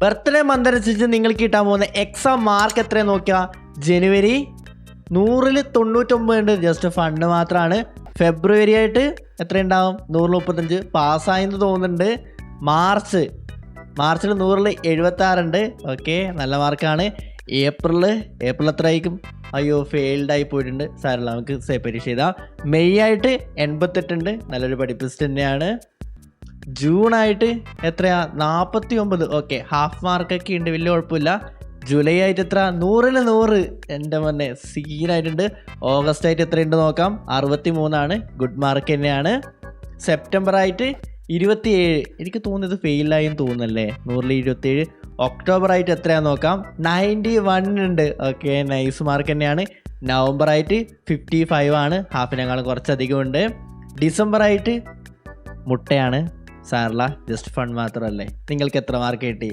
Birthday month അനുസരിച്ച് നിങ്ങൾക്ക് കിട്ടാൻ പോകുന്ന എക്സാം മാർക്ക് എത്ര നോക്കുക. ജനുവരി 100-ൽ 99 ഉണ്ട്, ജസ്റ്റ് ഫണ്ട് മാത്രമാണ്. ഫെബ്രുവരി ആയിട്ട് എത്ര ഉണ്ടാവും? 135 പാസ്സായെന്ന് തോന്നുന്നുണ്ട്. മാർച്ചിൽ 100-ൽ 76 ഉണ്ട്. ഓക്കെ, നല്ല മാർക്കാണ്. ഏപ്രിൽ എത്ര ആയിരിക്കും? അയ്യോ, ഫെയിൽഡ് ആയി പോയിട്ടുണ്ട്. സാരമില്ല, നമുക്ക് പരീക്ഷ ചെയ്താൽ. മെയ് ആയിട്ട് 88 ഉണ്ട്, നല്ലൊരു പഠിപ്പിസ്റ്റ് തന്നെയാണ്. ജൂൺ ആയിട്ട് എത്രയാ? 49. ഓക്കെ, ഹാഫ് മാർക്കൊക്കെ ഉണ്ട്, വലിയ കുഴപ്പമില്ല. ജൂലൈ ആയിട്ട് എത്ര? 100-ൽ 100. എൻ്റെ മോനെ സീനായിട്ടുണ്ട്. ഓഗസ്റ്റ് ആയിട്ട് എത്രയുണ്ട് നോക്കാം. 63 ഗുഡ് മാർക്ക് തന്നെയാണ്. സെപ്റ്റംബർ ആയിട്ട് 27, എനിക്ക് തോന്നുന്നത് ഫെയിലായെന്ന് തോന്നുന്നല്ലേ. 100-ൽ 27. ഒക്ടോബർ ആയിട്ട് എത്രയാണെന്ന് നോക്കാം. 91 ഉണ്ട്. ഓക്കെ, നൈസ് മാർക്ക് തന്നെയാണ്. നവംബർ ആയിട്ട് 55 ഹാഫിനേക്കാളും കുറച്ചധികം ഉണ്ട്. ഡിസംബർ ആയിട്ട് മുട്ടയാണ്. സാറില്ല, ജസ്റ്റ് ഫണ്ട് മാത്രമല്ലേ. നിങ്ങൾക്ക് എത്ര മാർക്ക് കിട്ടി?